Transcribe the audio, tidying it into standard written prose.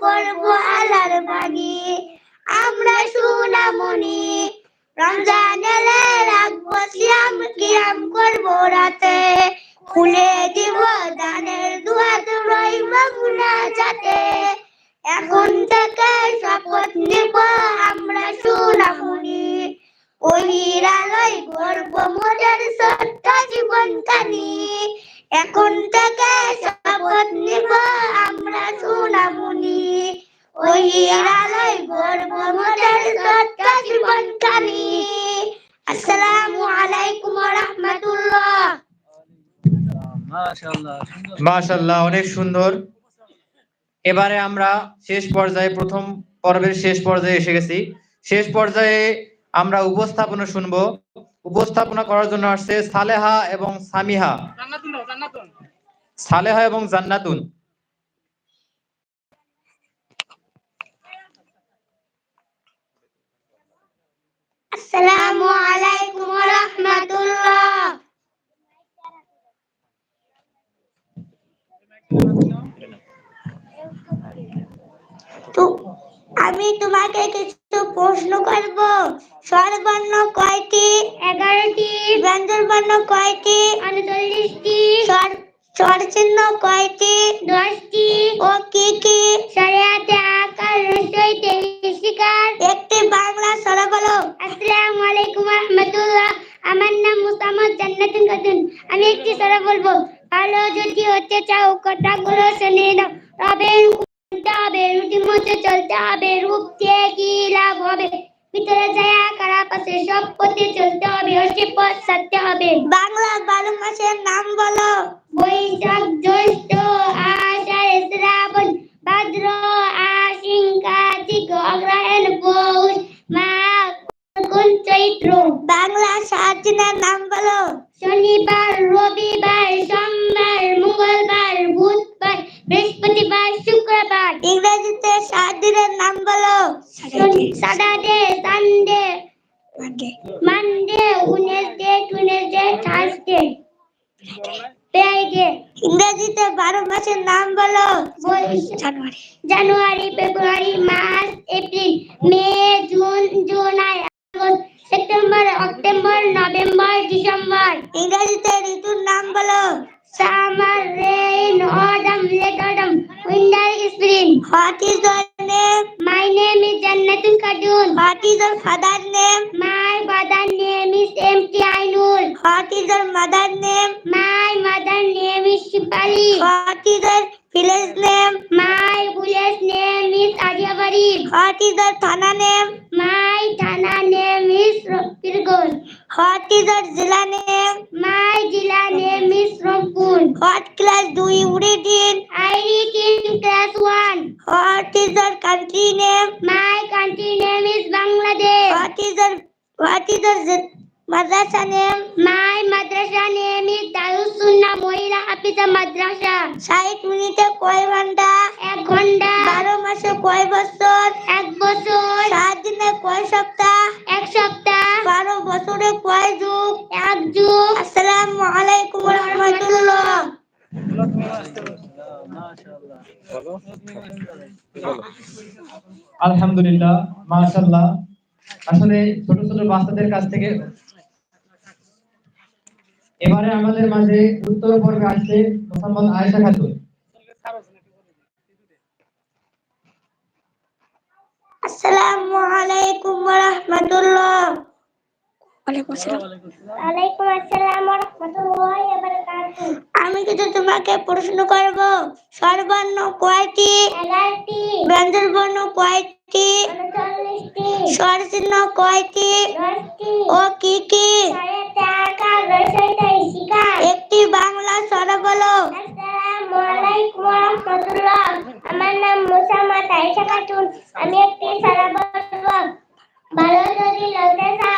করব আল্লাহর বাণী, আমরা সোনামণি। রমজান এলে রাখবো সিয়াম, কিয়াম করব রাতে, খুলে দিব দানের দুয়ার, রইব মুনাজাতে। এখন থেকে শপথ নিব আমরা সোনামণি, ওহির আলোয় গর্ব মোদের ছোট্ট জীবন কানি। এখন থেকে শপথ নিব আমরা সোনামণি, ওহির আলোয় গর্ব মোদের ছোট্ট জীবন কানি। আসসালামু আলাইকুম ওয়া রাহমাতুল্লাহ। মাশাআল্লাহ, অনেক সুন্দর। এবারে আমরা শেষ পর্যায়ে, প্রথম পর্বের শেষ পর্যায়ে এসে গেছি। শেষ পর্যায়ে আমরা উপস্থাপনা শুনবো। উপস্থাপনা করার জন্য আসছে সালেহা এবং সামিহা। সালেহা এবং জান্নাতুন। আসসালামু আলাইকুম ওয়া রাহমাতুল্লাহ। আমি তোমাকে কিছু প্রশ্ন করব। স্বরবর্ণ কয়টি? 11টি। ব্যঞ্জনবর্ণ কয়টি? 39টি। স্বরচিহ্ন কয়টি? 10টি। ও কি কি? শরিয়াতে আকার রসইতে শিকার। একটি বাংলা স্বর বলো। আসসালামু আলাইকুম ওয়া রাহমাতুল্লাহ। আমার নাম মুসাম্মদ জান্নাতুন খাতুন। আমি একটি স্বর বলবো। ভালো যদি হতে চাও কথাগুলো শুনে নাও। তবে রুটি মতো চলতে হবে, রূপ দিয়ে কি লাভ হবে? ভিতরে যায় খারাপ আছে, সব পথে চলতে হবে, অসীম পথ ছাড়তে হবে। বাংলা 12 মাসের নাম বলো। বৈশাখ, জ্যৈষ্ঠ, আষাঢ়, শ্রাবণ, ভাদ্র, আশ্বিন, কার্তিক, অগ্রহায়ণ, পৌষ, মাঘ, ফাল্গুন, চৈত্র। বাংলা 7 দিনের নাম বলো। শনিবার, রবিবার, সোমবার, মঙ্গলবার, বুধবার, বৃহস্পতিবার, শুক্রবার। ইংরেজিতে 7 দিনের নাম বলো। Saturday, Sunday, Monday, Wednesday, Tuesday, Thursday, Friday. ইংরেজিতে 12 মাসের নাম বলো। January, February, March, April, May, June, July, August, September, October, November, December. ইংরেজিতে ঋতুর নাম বলো। Summer, rain, autumn, late autumn, winter, spring. What is your name? My name is Jannatul Khatun. What is your father name? My father name is M.T. Ainul. What is your mother name? My mother name is Shipali. What is your village name? My village name is Adiabari. What is your thana name? My thana name is Pirgol. What is your zilla name? My zilla name is Rampur. What class do you read in? I read in class 1. What is your country name? My country name is Bangladesh. What is your madrasa name? My madrasa name is Darus Sunnah Mohila Hafiza Madrasa. 60 মিনিটে কয় ঘন্টা? 1 ঘন্টা। 12 মাসে কয় বছর? 1 বছর। 7 দিনে কয় সপ্তাহ? 1 সপ্তাহ। 12 বছরে কয় যুগ? 1 যুগ। আসসালামু আলাইকুম ওয়া রাহমাতুল্লাহ। আলহামদুলিল্লাহ, মাশাআল্লাহ। আসলে ছোট ছোট বাচ্চাদের কাছ থেকে এবারে আমাদের মাঝে উত্তর পর্বে আসছে মোহাম্মদ আয়েশা খাতুন। আসসালামু আলাইকুম ওয়া রাহমাতুল্লাহ। ওয়ালাইকুম আসসালাম ওয়া রাহমাতুল্লাহি ওয়া বারাকাতুহু। আমি কিছু তোমাকে প্রশ্ন করব। স্বরবর্ণ কয়টি? 11টি। ব্যঞ্জনবর্ণ কয়টি? 39টি। স্বরচিহ্ন কয়টি? 10টি। ও কি কি? শরিয়াতে আকার রসইতে শিকার। একটি বাংলা স্বর বলো। আসসালামু আলাইকুম ওয়া রাহমাতুল্লাহ। আমার নাম মুসাম্মদ আয়েশা খাতুন। আমি একটি স্বর বলবো। ভালো যদি হতে চাও